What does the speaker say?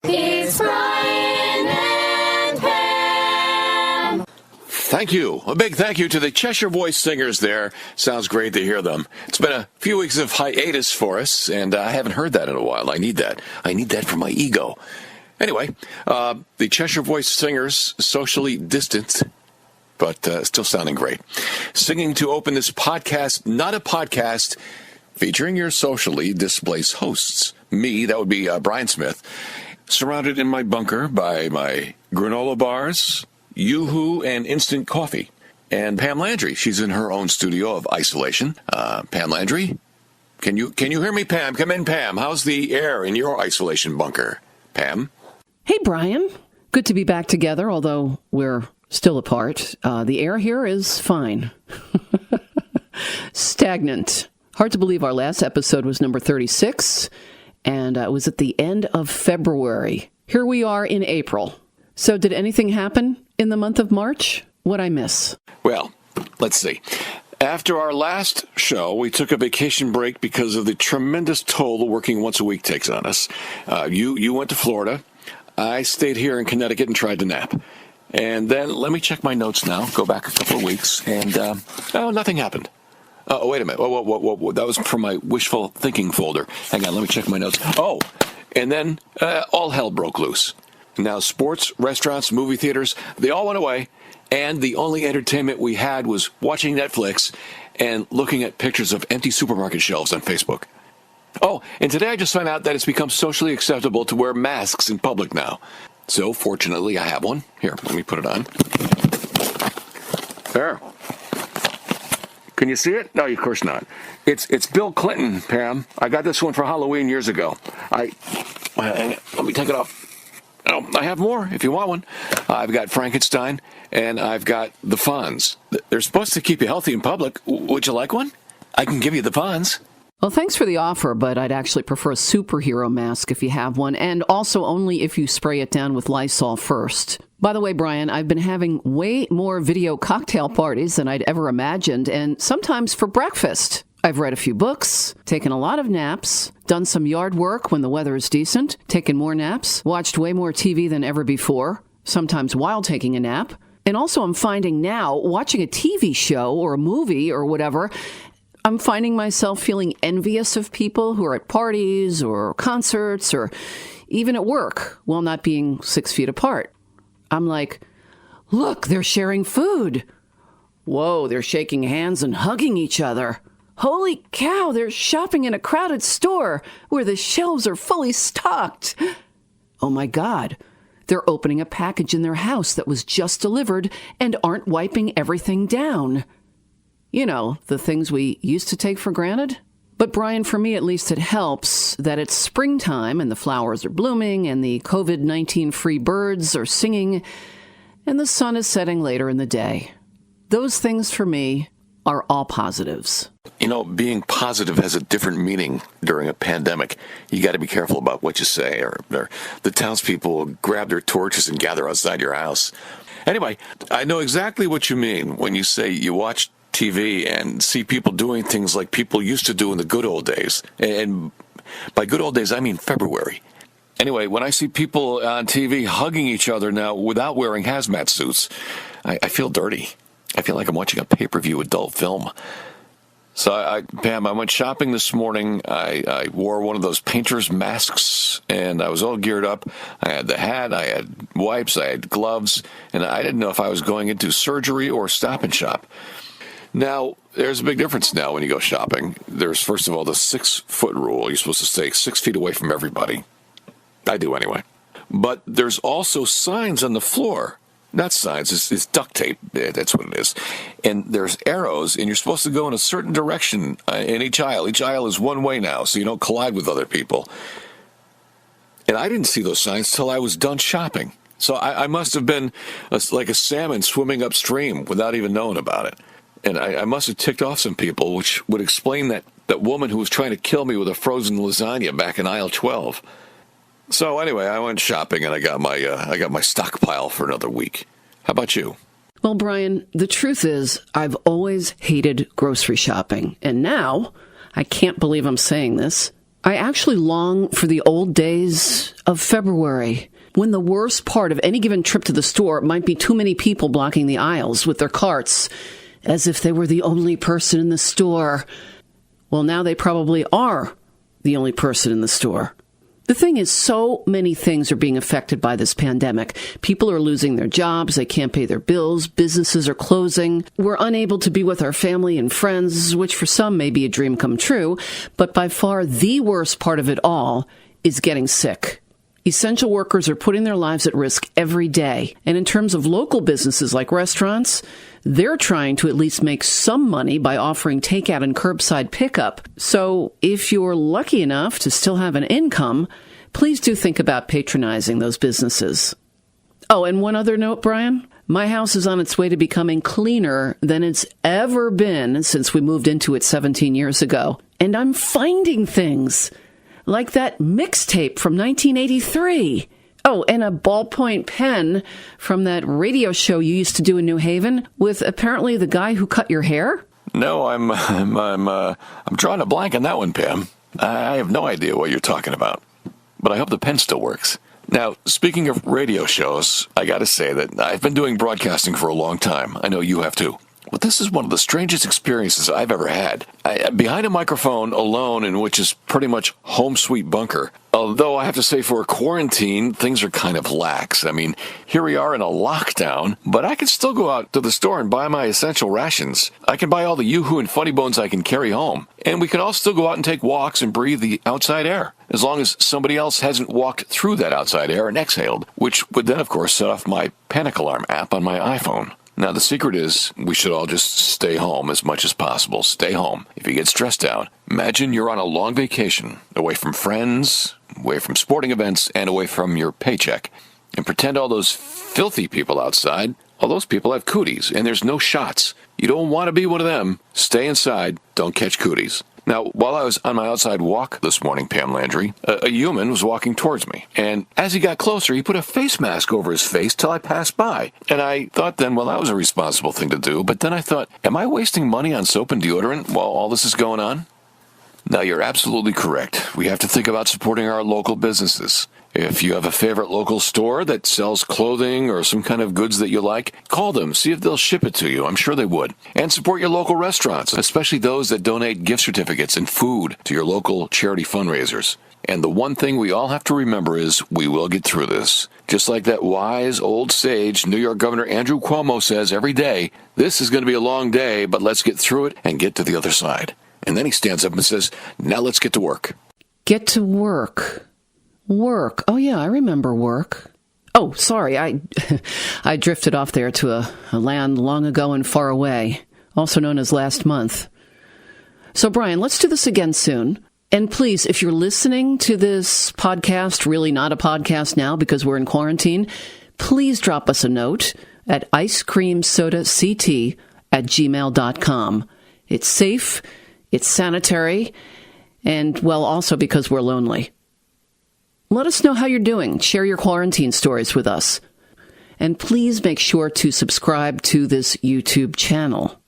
It's Brian and Pam. Thank you. A big thank you to the Cheshire Voice singers there. Sounds great to hear them. It's been a few weeks of hiatus for us, and I haven't heard that in a while. I need that. I need that for my ego. Anyway, the Cheshire Voice singers, socially distanced, but still sounding great. Singing to open this podcast, not a podcast, featuring your socially displaced hosts. Me, that would be Brian Smith, surrounded in my bunker by my granola bars, Yoo-hoo, and instant coffee. And Pam Landry, she's in her own studio of isolation. Pam Landry, can you hear me, Pam? Come in, Pam. How's the air in your isolation bunker? Pam? Hey, Brian. Good to be back together, although we're still apart. The air here is fine. Stagnant. Hard to believe our last episode was number 36, and it was at the end of February. Here we are in April. So did anything happen in the month of March? What'd I miss? Well, let's see. After our last show, we took a vacation break because of the tremendous toll working once a week takes on us. You went to Florida. I stayed here in Connecticut and tried to nap. And then, let me check my notes now, go back a couple of weeks, and nothing happened. Oh, wait a minute. Whoa. That was from my wishful thinking folder. Hang on, let me check my notes. Oh, and then all hell broke loose. Now, sports, restaurants, movie theaters, they all went away, and the only entertainment we had was watching Netflix and looking at pictures of empty supermarket shelves on Facebook. Oh, and today I just found out that it's become socially acceptable to wear masks in public now. So, fortunately, I have one. Here, let me put it on. There. Can you see it? No, of course not. It's Bill Clinton, Pam. I got this one for Halloween years ago. Let me take it off. Oh, I have more if you want one. I've got Frankenstein, and I've got the Fonz. They're supposed to keep you healthy in public. Would you like one? I can give you the Fonz. Well, thanks for the offer, but I'd actually prefer a superhero mask if you have one, and also only if you spray it down with Lysol first. By the way, Brian, I've been having way more video cocktail parties than I'd ever imagined, and sometimes for breakfast. I've read a few books, taken a lot of naps, done some yard work when the weather is decent, taken more naps, watched way more TV than ever before, sometimes while taking a nap. And also I'm finding now, watching a TV show or a movie or whatever, I'm finding myself feeling envious of people who are at parties or concerts or even at work while not being 6 feet apart. I'm like, look, they're sharing food. Whoa, they're shaking hands and hugging each other. Holy cow, they're shopping in a crowded store where the shelves are fully stocked. Oh my God, they're opening a package in their house that was just delivered and aren't wiping everything down. You know, the things we used to take for granted. But Brian, for me at least, it helps that it's springtime and the flowers are blooming and the COVID-19 free birds are singing and the sun is setting later in the day. Those things for me are all positives. You know, being positive has a different meaning during a pandemic. You got to be careful about what you say, or the townspeople will grab their torches and gather outside your house. Anyway, I know exactly what you mean when you say you watch TV and see people doing things like people used to do in the good old days. And by good old days, I mean February. Anyway, when I see people on TV hugging each other now without wearing hazmat suits, I feel dirty. I feel like I'm watching a pay-per-view adult film. So, Pam, I went shopping this morning. I wore one of those painter's masks, and I was all geared up. I had the hat, I had wipes, I had gloves, and I didn't know if I was going into surgery or Stop and Shop. Now, there's a big difference now when you go shopping. There's, first of all, the 6-foot rule. You're supposed to stay 6 feet away from everybody. I do anyway. But there's also signs on the floor. Not signs, it's duct tape. That's what it is. And there's arrows, and you're supposed to go in a certain direction in each aisle. Each aisle is one way now, so you don't collide with other people. And I didn't see those signs till I was done shopping. So I must have been like a salmon swimming upstream without even knowing about it. And I must have ticked off some people, which would explain that woman who was trying to kill me with a frozen lasagna back in aisle 12. So anyway, I went shopping and I got my stockpile for another week. How about you? Well, Brian, the truth is I've always hated grocery shopping. And now, I can't believe I'm saying this, I actually long for the old days of February, when the worst part of any given trip to the store might be too many people blocking the aisles with their carts, as if they were the only person in the store. Well, now they probably are the only person in the store. The thing is, so many things are being affected by this pandemic. People are losing their jobs, they can't pay their bills, businesses are closing. We're unable to be with our family and friends, which for some may be a dream come true, but by far the worst part of it all is getting sick. Essential workers are putting their lives at risk every day. And in terms of local businesses like restaurants, they're trying to at least make some money by offering takeout and curbside pickup. So if you're lucky enough to still have an income, please do think about patronizing those businesses. Oh, and one other note, Brian. My house is on its way to becoming cleaner than it's ever been since we moved into it 17 years ago. And I'm finding things like that mixtape from 1983. Oh, and a ballpoint pen from that radio show you used to do in New Haven with apparently the guy who cut your hair? No, I'm drawing a blank on that one, Pam. I have no idea what you're talking about, but I hope the pen still works. Now, speaking of radio shows, I gotta say that I've been doing broadcasting for a long time. I know you have too. But this is one of the strangest experiences I've ever had. Behind a microphone alone, in which is pretty much home sweet bunker. Although I have to say, for a quarantine, things are kind of lax. I mean, here we are in a lockdown, but I can still go out to the store and buy my essential rations. I can buy all the Yoo-hoo and Funny Bones I can carry home. And we can all still go out and take walks and breathe the outside air, as long as somebody else hasn't walked through that outside air and exhaled, which would then, of course, set off my panic alarm app on my iPhone. Now, the secret is we should all just stay home as much as possible. Stay home. If you get stressed out, imagine you're on a long vacation, away from friends, away from sporting events, and away from your paycheck. And pretend all those filthy people outside, all those people have cooties, and there's no shots. You don't want to be one of them. Stay inside. Don't catch cooties. Now, while I was on my outside walk this morning, Pam Landry, a human was walking towards me. And as he got closer, he put a face mask over his face till I passed by. And I thought then, well, that was a responsible thing to do. But then I thought, am I wasting money on soap and deodorant while all this is going on? Now, you're absolutely correct. We have to think about supporting our local businesses. If you have a favorite local store that sells clothing or some kind of goods that you like, call them, see if they'll ship it to you. I'm sure they would. And support your local restaurants, especially those that donate gift certificates and food to your local charity fundraisers. And the one thing we all have to remember is we will get through this. Just like that wise old sage New York Governor Andrew Cuomo says every day, this is going to be a long day, but let's get through it and get to the other side. And then he stands up and says, now let's get to work. Get to work. Work. Oh, yeah, I remember work. Oh, sorry, I drifted off there to a land long ago and far away, also known as last month. So, Brian, let's do this again soon. And please, if you're listening to this podcast, really not a podcast now because we're in quarantine, please drop us a note at icecreamsodact@gmail.com. It's safe, it's sanitary, and, well, also because we're lonely. Let us know how you're doing. Share your quarantine stories with us. And please make sure to subscribe to this YouTube channel.